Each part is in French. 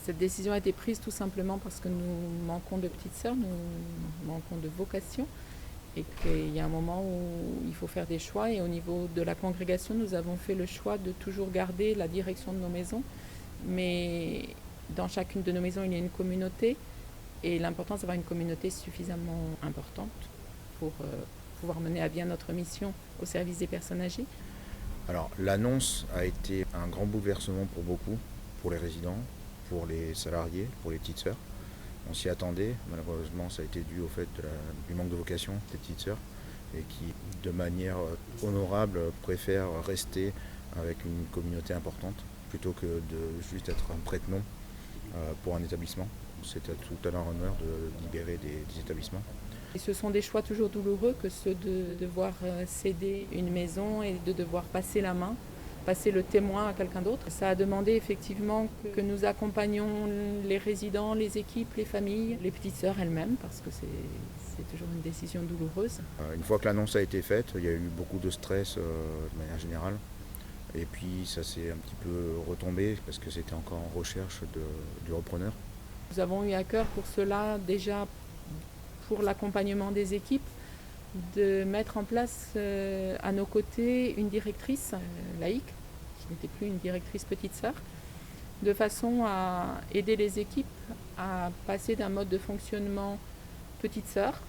Cette décision a été prise tout simplement parce que nous manquons de petites sœurs, nous manquons de vocation et qu'il y a un moment où il faut faire des choix. Et au niveau de la congrégation, nous avons fait le choix de toujours garder la direction de nos maisons. Mais dans chacune de nos maisons, il y a une communauté et l'important, c'est d'avoir une communauté suffisamment importante pour pouvoir mener à bien notre mission au service des personnes âgées. Alors l'annonce a été un grand bouleversement pour beaucoup, pour les résidents, pour les salariés, pour les petites sœurs. On s'y attendait, malheureusement ça a été dû au fait du manque de vocation des petites sœurs et qui de manière honorable préfèrent rester avec une communauté importante plutôt que de juste être un prête-nom pour un établissement. C'est à tout à leur honneur de libérer des établissements. Et ce sont des choix toujours douloureux que ceux de devoir céder une maison et de devoir passer la main, passer le témoin à quelqu'un d'autre. Ça a demandé effectivement que nous accompagnions les résidents, les équipes, les familles, les petites sœurs elles-mêmes, parce que c'est toujours une décision douloureuse. Une fois que l'annonce a été faite, il y a eu beaucoup de stress de manière générale. Et puis ça s'est un petit peu retombé parce que c'était encore en recherche du repreneur. Nous avons eu à cœur pour cela déjà pour l'accompagnement des équipes, de mettre en place à nos côtés une directrice laïque, qui n'était plus une directrice petite sœur, de façon à aider les équipes à passer d'un mode de fonctionnement petite sœur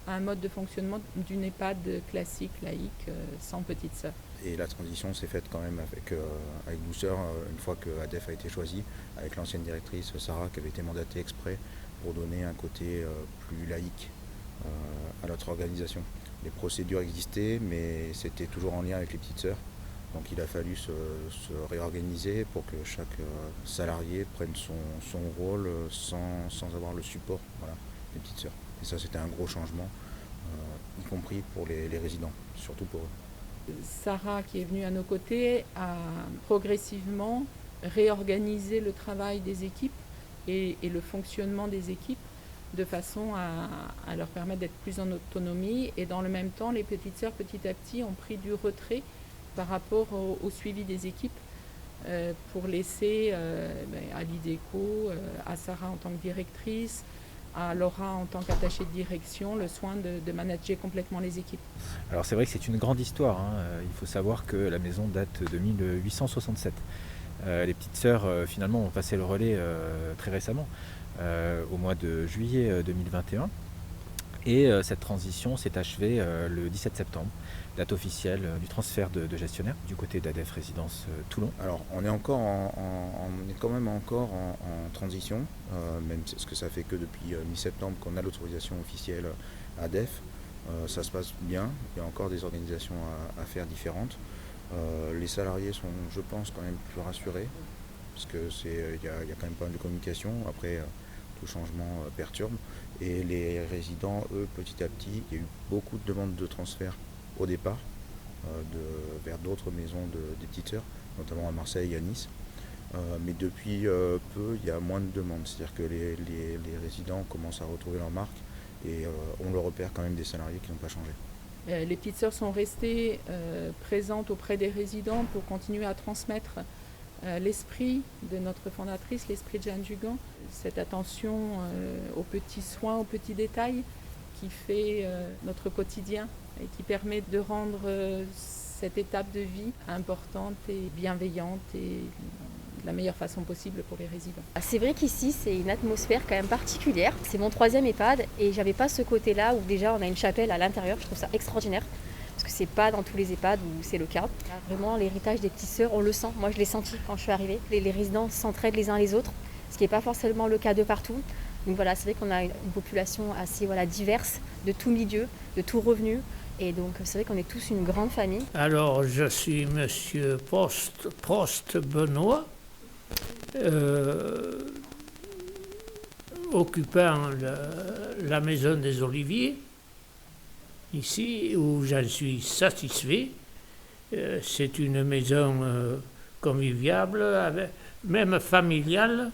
à un mode de fonctionnement d'une EHPAD classique, laïque, sans petite sœur. Et la transition s'est faite quand même avec douceur, une fois que ADEF a été choisi, avec l'ancienne directrice Sarah qui avait été mandatée exprès pour donner un côté plus laïque à notre organisation. Les procédures existaient, mais c'était toujours en lien avec les petites sœurs. Donc il a fallu se réorganiser pour que chaque salarié prenne son rôle sans avoir le support des petites sœurs. Et ça, c'était un gros changement, y compris pour les résidents, surtout pour eux. Sarah, qui est venue à nos côtés, a progressivement réorganisé le travail des équipes et le fonctionnement des équipes de façon à leur permettre d'être plus en autonomie. Et dans le même temps, les petites sœurs, petit à petit, ont pris du retrait par rapport au suivi des équipes pour laisser à l'IDECO, à Sarah en tant que directrice, à Laura en tant qu'attachée de direction, le soin de manager complètement les équipes. Alors c'est vrai que c'est une grande histoire, hein. Il faut savoir que la maison date de 1867. Les petites sœurs finalement ont passé le relais très récemment, au mois de juillet 2021. Et cette transition s'est achevée le 17 septembre, date officielle du transfert de gestionnaire du côté d'ADEF Résidence Toulon. Alors on est quand même encore en transition, même parce que ça fait que depuis mi-septembre qu'on a l'autorisation officielle ADEF. Ça se passe bien, il y a encore des organisations à faire différentes. Les salariés sont, je pense, quand même plus rassurés, parce qu'il y a quand même pas mal de communication. Après, tout changement perturbe. Et les résidents, eux, petit à petit, il y a eu beaucoup de demandes de transfert au départ, vers d'autres maisons des petites sœurs, notamment à Marseille et à Nice. Mais depuis peu, il y a moins de demandes. C'est-à-dire que les résidents commencent à retrouver leur marque et on le repère quand même des salariés qui n'ont pas changé. Les petites sœurs sont restées présentes auprès des résidents pour continuer à transmettre l'esprit de notre fondatrice, l'esprit de Jeanne Jugan, cette attention aux petits soins, aux petits détails qui fait notre quotidien et qui permet de rendre cette étape de vie importante et bienveillante et de la meilleure façon possible pour les résidents. C'est vrai qu'ici, c'est une atmosphère quand même particulière. C'est mon 3e EHPAD et j'avais pas ce côté-là où déjà on a une chapelle à l'intérieur. Je trouve ça extraordinaire parce que c'est pas dans tous les EHPAD où c'est le cas. Vraiment, l'héritage des petites sœurs, on le sent. Moi, je l'ai senti quand je suis arrivée. Les résidents s'entraident les uns les autres, ce qui n'est pas forcément le cas de partout. Donc voilà, c'est vrai qu'on a une population assez diverse, de tout milieu, de tout revenu. Et donc, c'est vrai qu'on est tous une grande famille. Alors, je suis monsieur Prost Benoît, occupant la maison des Oliviers, ici, où j'en suis satisfait. C'est une maison conviviale, même familiale.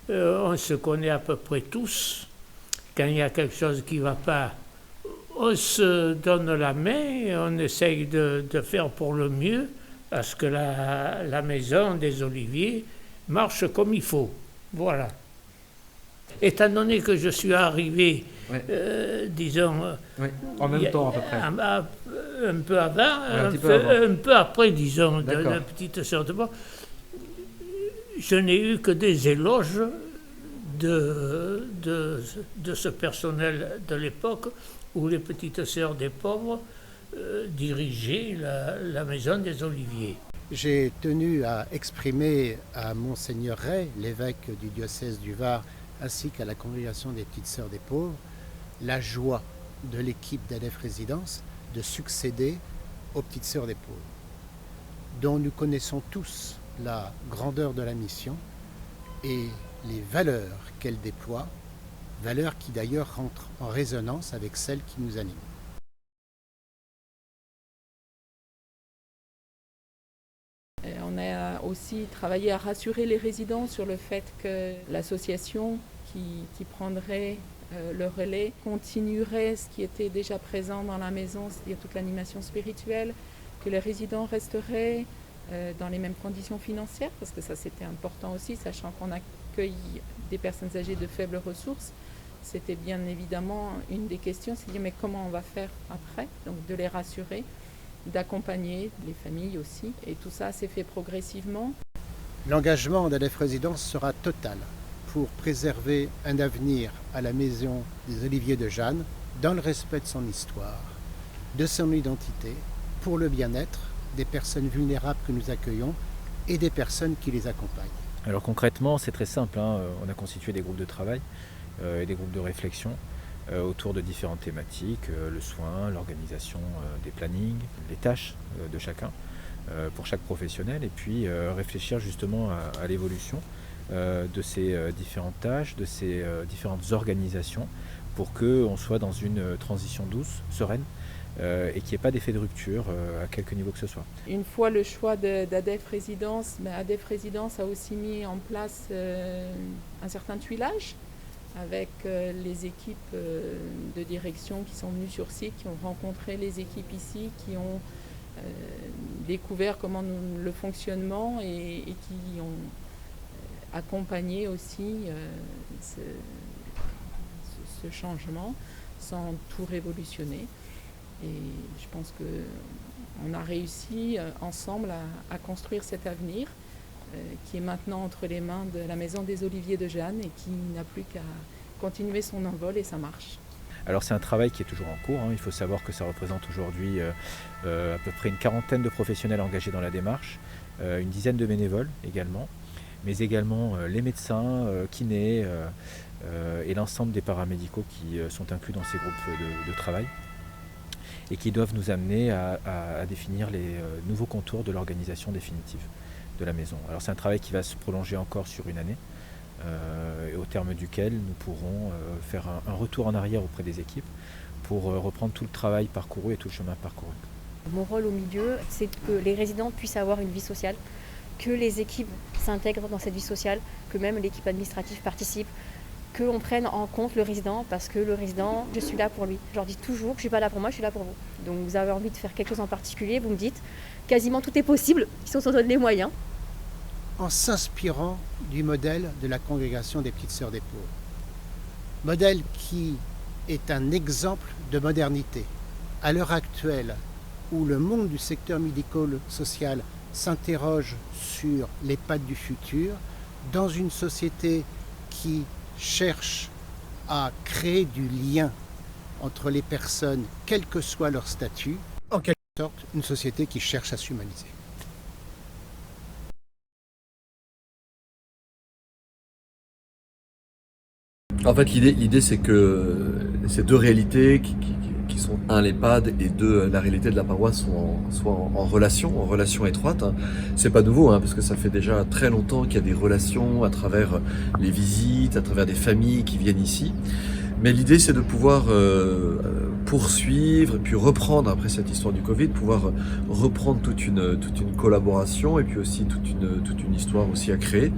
On se connaît à peu près tous. Quand il y a quelque chose qui ne va pas, on se donne la main et on essaye de faire pour le mieux, parce que la maison des Oliviers marche comme il faut. Voilà. étant donné que je suis arrivé, Ouais. disons, Oui, en même temps à peu près. un peu avant, un petit peu avant. un peu après, disons, de D'accord. la petite sœur de pauvre, je n'ai eu que des éloges de ce personnel de l'époque où les petites sœurs des pauvres dirigeaient la maison des Oliviers. J'ai tenu à exprimer à Monseigneur Ray, l'évêque du diocèse du Var, ainsi qu'à la congrégation des Petites Sœurs des Pauvres, la joie de l'équipe d'ADEF Résidence de succéder aux Petites Sœurs des Pauvres, dont nous connaissons tous la grandeur de la mission et les valeurs qu'elle déploie, valeurs qui d'ailleurs rentrent en résonance avec celles qui nous animent. On a aussi travaillé à rassurer les résidents sur le fait que l'association qui prendrait le relais continuerait ce qui était déjà présent dans la maison, c'est-à-dire toute l'animation spirituelle, que les résidents resteraient dans les mêmes conditions financières, parce que ça c'était important aussi, sachant qu'on accueille des personnes âgées de faibles ressources. C'était bien évidemment une des questions, c'est de dire mais comment on va faire après, donc de les rassurer, d'accompagner les familles aussi, et tout ça s'est fait progressivement. L'engagement d'ADEF Résidence sera total pour préserver un avenir à la maison des Oliviers de Jeanne dans le respect de son histoire, de son identité, pour le bien-être des personnes vulnérables que nous accueillons et des personnes qui les accompagnent. Alors concrètement, c'est très simple, hein. On a constitué des groupes de travail et des groupes de réflexion autour de différentes thématiques, le soin, l'organisation des plannings, les tâches de chacun pour chaque professionnel, et puis réfléchir justement à l'évolution de ces différentes tâches, de ces différentes organisations, pour qu'on soit dans une transition douce, sereine, et qu'il n'y ait pas d'effet de rupture à quelque niveau que ce soit. Une fois le choix d'ADEF Résidence, ADEF Résidence a aussi mis en place un certain tuilage avec les équipes de direction qui sont venues sur site, qui ont rencontré les équipes ici, qui ont découvert comment le fonctionnement et qui ont accompagné aussi ce changement sans tout révolutionner. Et je pense qu'on a réussi ensemble à construire cet avenir qui est maintenant entre les mains de la Maison des Oliviers de Jeanne et qui n'a plus qu'à continuer son envol, et ça marche. Alors c'est un travail qui est toujours en cours, hein. Il faut savoir que ça représente aujourd'hui à peu près une quarantaine de professionnels engagés dans la démarche, une dizaine de bénévoles également, mais également les médecins, kinés et l'ensemble des paramédicaux qui sont inclus dans ces groupes de travail, et qui doivent nous amener à définir les nouveaux contours de l'organisation définitive de la maison. Alors c'est un travail qui va se prolonger encore sur une année, et au terme duquel nous pourrons faire un retour en arrière auprès des équipes pour reprendre tout le travail parcouru et tout le chemin parcouru. Mon rôle au milieu, c'est que les résidents puissent avoir une vie sociale, que les équipes s'intègrent dans cette vie sociale, que même l'équipe administrative participe, qu'on prenne en compte le résident, parce que le résident, je suis là pour lui. Je leur dis toujours, je ne suis pas là pour moi, je suis là pour vous. Donc vous avez envie de faire quelque chose en particulier, vous me dites, quasiment tout est possible, si on s'en donne les moyens. En s'inspirant du modèle de la congrégation des Petites Sœurs des Pauvres. Modèle qui est un exemple de modernité. À l'heure actuelle, où le monde du secteur médico-social s'interroge sur l'EHPAD du futur, dans une société qui cherche à créer du lien entre les personnes, quel que soit leur statut, en quelque sorte, une société qui cherche à s'humaniser. En fait, l'idée c'est que ces deux réalités qui sont l'EHPAD et la réalité de la paroisse soient en relation étroite. C'est pas nouveau, parce que ça fait déjà très longtemps qu'il y a des relations à travers les visites, à travers des familles qui viennent ici. Mais l'idée c'est de pouvoir poursuivre et puis reprendre après cette histoire du Covid, pouvoir reprendre toute une collaboration et puis aussi toute une histoire aussi à créer.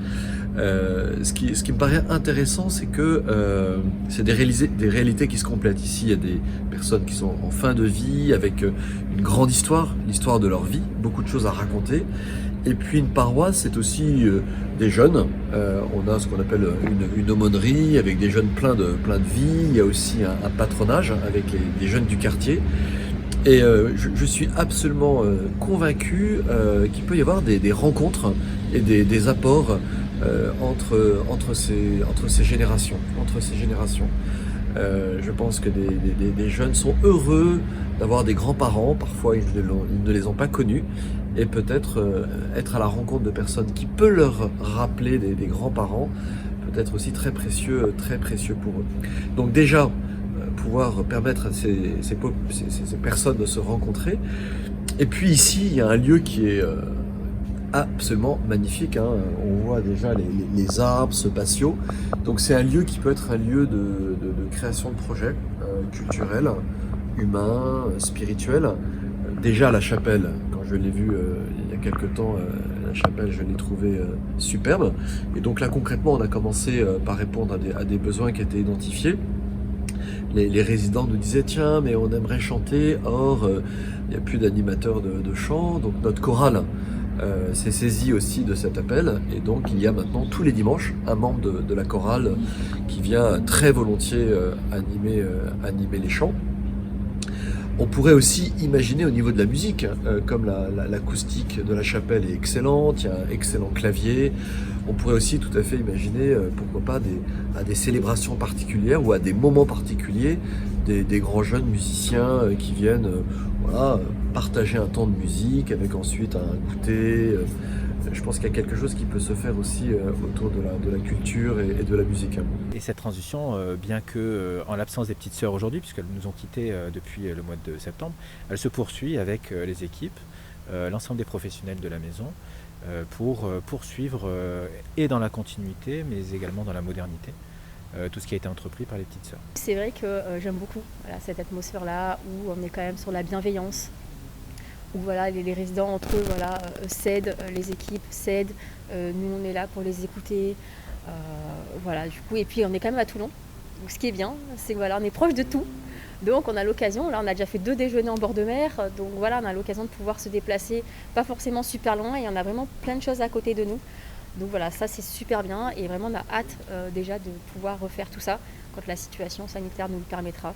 Ce qui me paraît intéressant, c'est que c'est des réalités qui se complètent. Ici, il y a des personnes qui sont en fin de vie avec une grande histoire, l'histoire de leur vie, beaucoup de choses à raconter. Et puis une paroisse, c'est aussi des jeunes. On a ce qu'on appelle une aumônerie avec des jeunes pleins de vie. Il y a aussi un patronage avec des jeunes du quartier. Et je suis absolument convaincu qu'il peut y avoir des rencontres et des apports entre ces générations. Je pense que des jeunes sont heureux d'avoir des grands-parents, parfois ils ne les ont pas connus, et peut-être être à la rencontre de personnes qui peuvent leur rappeler des grands-parents, peut être aussi très précieux pour eux. Donc déjà, pouvoir permettre à ces personnes de se rencontrer. Et puis ici, il y a un lieu qui est absolument magnifique, hein. On voit déjà les arbres, ce patio. Donc c'est un lieu qui peut être un lieu de création de projets culturels, humains, spirituels. Déjà la chapelle, quand je l'ai vue il y a quelque temps, la chapelle, je l'ai trouvée superbe. Et donc là concrètement, on a commencé par répondre à des besoins qui étaient identifiés. Les résidents nous disaient tiens, mais on aimerait chanter, or il n'y a plus d'animateurs de chant, donc notre chorale s'est saisi aussi de cet appel, et donc il y a maintenant tous les dimanches un membre de la chorale qui vient très volontiers animer les chants. On pourrait aussi imaginer au niveau de la musique, comme l'acoustique de la chapelle est excellente, il y a un excellent clavier. On pourrait aussi tout à fait imaginer, pourquoi pas, à des célébrations particulières ou à des moments particuliers, des grands jeunes musiciens qui viennent partager un temps de musique avec ensuite un goûter. Je pense qu'il y a quelque chose qui peut se faire aussi autour de la culture et de la musique. Et cette transition, bien que en l'absence des petites sœurs aujourd'hui, puisqu'elles nous ont quittés depuis le mois de septembre, elle se poursuit avec les équipes, l'ensemble des professionnels de la maison, pour poursuivre et dans la continuité, mais également dans la modernité, tout ce qui a été entrepris par les petites sœurs. C'est vrai que j'aime beaucoup cette atmosphère-là où on est quand même sur la bienveillance, où les résidents entre eux s'aident, les équipes s'aident, nous on est là pour les écouter, du coup, et puis on est quand même à Toulon, donc ce qui est bien, c'est on est proche de tout, donc on a l'occasion, là on a déjà fait 2 déjeuners en bord de mer, donc on a l'occasion de pouvoir se déplacer, pas forcément super loin, et on a vraiment plein de choses à côté de nous, donc ça c'est super bien, et vraiment on a hâte déjà de pouvoir refaire tout ça quand la situation sanitaire nous le permettra.